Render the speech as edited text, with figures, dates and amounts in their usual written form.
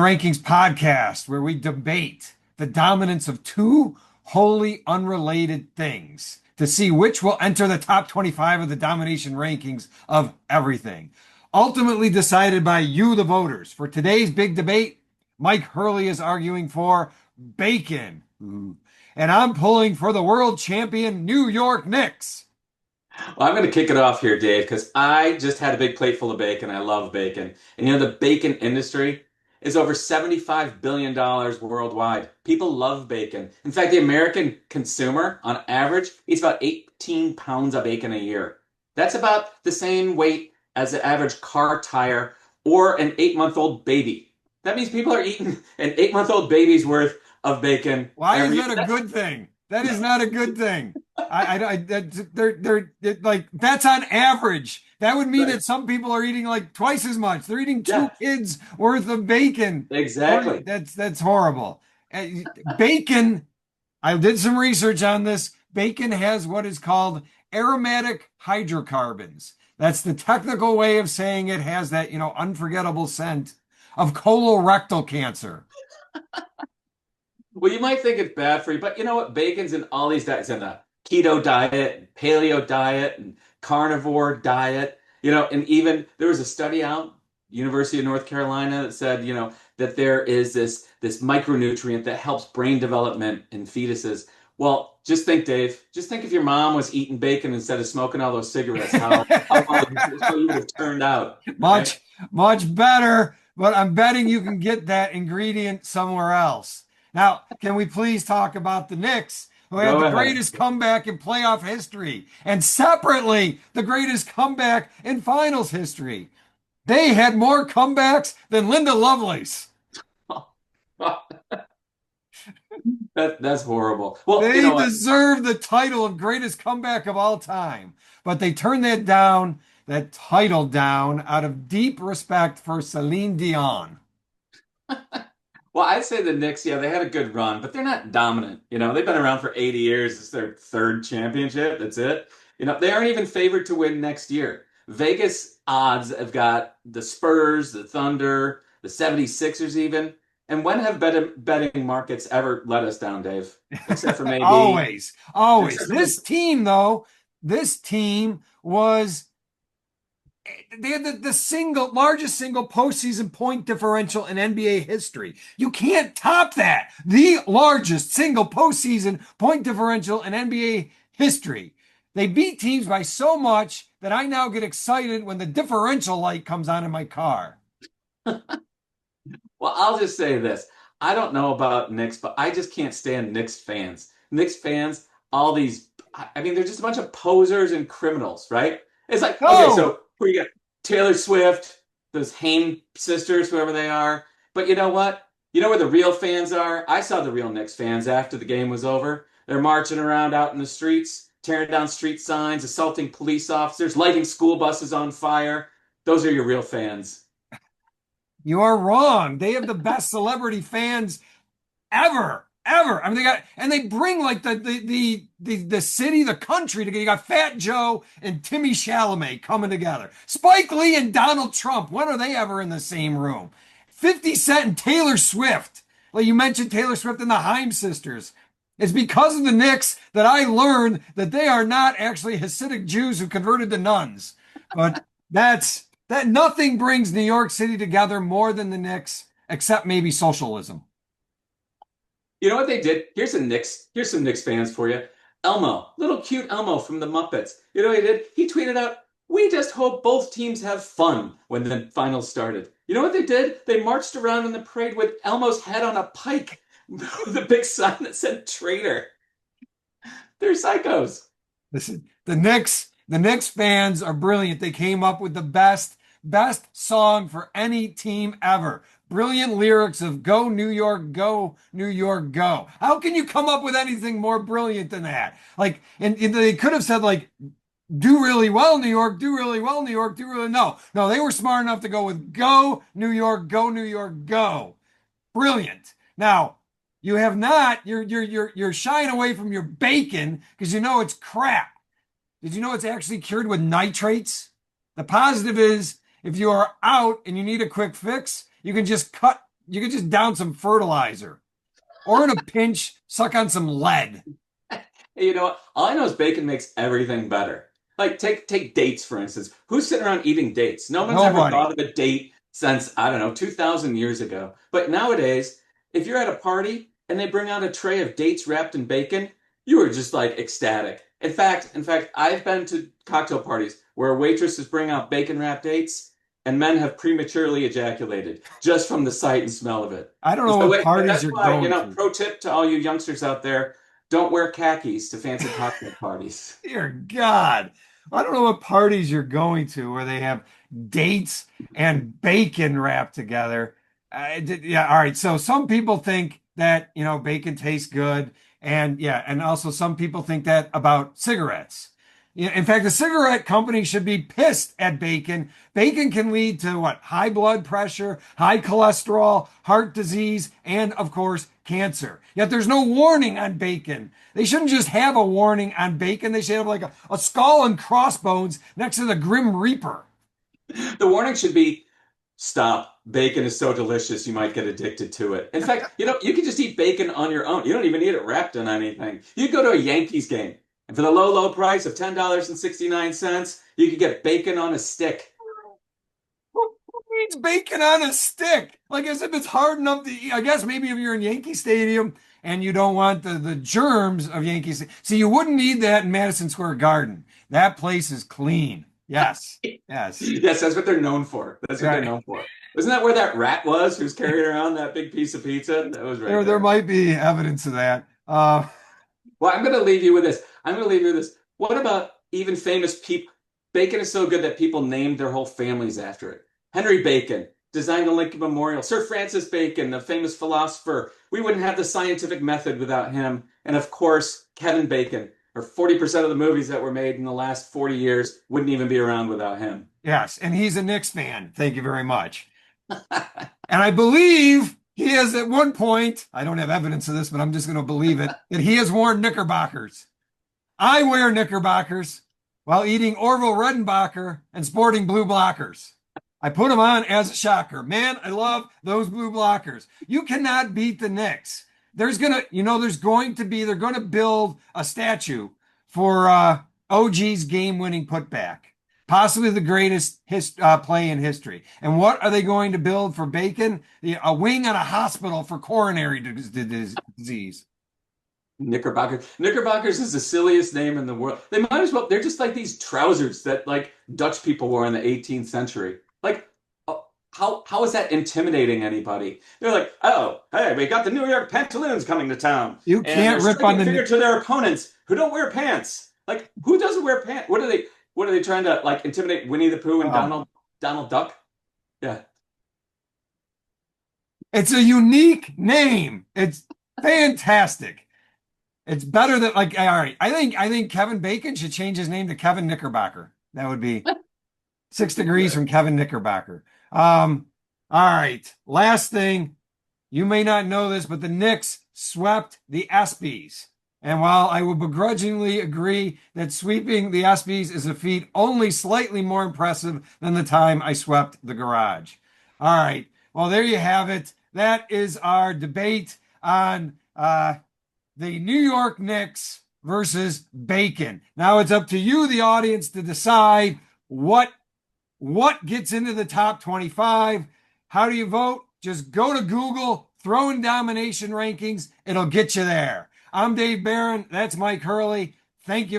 Rankings podcast where we debate the dominance of two wholly unrelated things to see which will enter the top 25 of the domination rankings of everything. Ultimately decided by you, the voters. For today's big debate, Mike Hurley is arguing for bacon. Ooh. And I'm pulling for the world champion New York Knicks. Well, I'm going to kick it off here, Dave, because I just had a big plate full of bacon. I love bacon. And the bacon industry is over $75 billion worldwide. People love bacon. In fact, the American consumer, on average, eats about 18 pounds of bacon a year. That's about the same weight as the average car tire or an 8-month-old baby. That means people are eating an 8-month-old baby's worth of bacon Why is every that a good thing? That is not a good thing. Like that's on average. That would mean Right. that some people are eating like twice as much. They're eating two Yeah, kids worth of bacon. exactly. That's horrible. Bacon. I did some research on this. Bacon has what is called aromatic hydrocarbons. That's the technical way of saying it has that, unforgettable scent of colorectal cancer. Well, you might think it's bad for you, but you know what? Bacon's in all these diets, in the keto diet, paleo diet, and carnivore diet. And even there was a study out, University of North Carolina, that said, that there is this micronutrient that helps brain development in fetuses. Well, just think, Dave. Just think if your mom was eating bacon instead of smoking all those cigarettes, how well you would have turned out, right? Much, much better, but I'm betting you can get that ingredient somewhere else. Now, can we please talk about the Knicks, who had Go the ahead. greatest comeback in playoff history, and separately, the greatest comeback in finals history? They had more comebacks than Linda Lovelace. That's horrible. Well, you They know what? deserve the title of greatest comeback of all time, but they turned that title down, out of deep respect for Celine Dion. Well, I'd say the Knicks, yeah, they had a good run, but they're not dominant. They've been around for 80 years. It's their third championship. That's it. They aren't even favored to win next year. Vegas odds have got the Spurs, the Thunder, the 76ers even. And when have betting markets ever let us down, Dave? Except for maybe, Always, always. except for maybe, This team, though, this team was they had the single largest single postseason point differential in NBA history. You can't top that. The largest single postseason point differential in NBA history. They beat teams by so much that I now get excited when the differential light comes on in my car. well, I'll just say this. I don't know about Knicks, but I just can't stand Knicks fans. Knicks fans, all these, I mean, they're just a bunch of posers and criminals, right? It's like, okay, No, so who you got? Taylor Swift, those Haim sisters, whoever they are. But you know what? You know where the real fans are? I saw the real Knicks fans after the game was over. They're marching around out in the streets, tearing down street signs, assaulting police officers, lighting school buses on fire. Those are your real fans. you are wrong. They have the best celebrity fans ever, ever. I mean, they bring like the city, the country together. You got Fat Joe and Timmy Chalamet coming together. Spike Lee and Donald Trump. When are they ever in the same room? 50 Cent and Taylor Swift. Like you mentioned Taylor Swift and the Haim sisters. It's because of the Knicks that I learned that they are not actually Hasidic Jews who converted to nuns. But that nothing brings New York City together more than the Knicks, except maybe socialism. You know what they did? Here's some Knicks fans for you. Elmo, little cute Elmo from the Muppets. You know what he did? He tweeted out, "We just hope both teams have fun," when the finals started. You know what they did? They marched around in the parade with Elmo's head on a pike, with a big sign that said traitor. They're psychos. Listen, the Knicks fans are brilliant. They came up with the best song for any team ever. Brilliant lyrics of go New York, go. How can you come up with anything more brilliant than that? Like, and they could have said like, do really well, New York, do really well, New York, do really no. They were smart enough to go with go New York, go. Brilliant. Now, you have not, you're shying away from your bacon because you know it's crap. Did you know it's actually cured with nitrates? The positive is if you are out and you need a quick fix, you can just cut You could just down some fertilizer, or in a pinch, suck on some lead. Hey, you know what? All I know is bacon makes everything better. Like take dates for instance. Who's sitting around eating dates? No one's ever Nobody. thought of a date since I don't know 2,000 years ago. But nowadays, if you're at a party and they bring out a tray of dates wrapped in bacon, you are just like ecstatic. In fact, I've been to cocktail parties where waitresses bring out bacon wrapped dates, and men have prematurely ejaculated just from the sight and smell of it. I don't And know so what wait, parties that's you're why, going to. pro tip to all you youngsters out there, don't wear khakis to fancy cocktail parties. Dear God. I don't know what parties you're going to where they have dates and bacon wrapped together. Yeah, all right. So some people think that, bacon tastes good. And yeah, and also some people think that about cigarettes. Yeah, in fact, the cigarette company should be pissed at bacon. Bacon can lead to what? High blood pressure, high cholesterol, heart disease, and of course, cancer. Yet there's no warning on bacon. They shouldn't just have a warning on bacon. They should have like a skull and crossbones next to the Grim Reaper. The warning should be stop. Bacon is so delicious, you might get addicted to it. In fact, you can just eat bacon on your own. You don't even need it wrapped in anything. You go to a Yankees game, and for the low, low price of $10.69, you could get bacon on a stick. Who eats bacon on a stick? Like as if it's hard enough to eat. I guess maybe if you're in Yankee Stadium and you don't want the germs of Yankee Stadium. See, you wouldn't need that in Madison Square Garden. That place is clean. Yes. Yes. Yes, that's what they're known for. That's what they're Right. known for. Wasn't that where that rat was who's carrying around that big piece of pizza? That was right There there. might be evidence of that. Well, I'm going to leave you with this. I'm going to leave you with this. What about even famous people? Bacon is so good that people named their whole families after it. Henry Bacon designed the Lincoln Memorial. Sir Francis Bacon, the famous philosopher. We wouldn't have the scientific method without him. And of course, Kevin Bacon, or 40% of the movies that were made in the last 40 years wouldn't even be around without him. Yes, and he's a Knicks fan. Thank you very much. And I believe he has at one point, I don't have evidence of this, but I'm just going to believe it, that he has worn knickerbockers. I wear knickerbockers while eating Orville Redenbacher and sporting blue blockers. I put them on as a shocker. Man, I love those blue blockers. You cannot beat the Knicks. They're going to build a statue for OG's game-winning putback, possibly the greatest play in history. And what are they going to build for Bacon? A wing at a hospital for coronary disease. Knickerbockers. Knickerbockers is the silliest name in the world. They might as well, they're just like these trousers that like Dutch people wore in the 18th century. Like, how is that intimidating anybody? They're like, oh, hey, we got the New York Pantaloons coming to town. You And they're can't rip on striking fear the. to their opponents who don't wear pants. Like, who doesn't wear pants? What are they trying to like intimidate Winnie the Pooh and Oh, Donald Duck? Yeah. it's a unique name. It's fantastic. It's better than like all right. I think Kevin Bacon should change his name to Kevin Knickerbocker. That would be 6 degrees from Kevin Knickerbocker. All right. Last thing, you may not know this, but the Knicks swept the ESPYs. And while I will begrudgingly agree that sweeping the ESPYs is a feat only slightly more impressive than the time I swept the garage. All right. Well, there you have it. That is our debate on the New York Knicks versus Bacon. Now it's up to you, the audience, to decide what gets into the top 25. How do you vote? Just go to Google, throw in Domination rankings. It'll get you there. I'm Dave Barron. That's Mike Hurley. Thank you very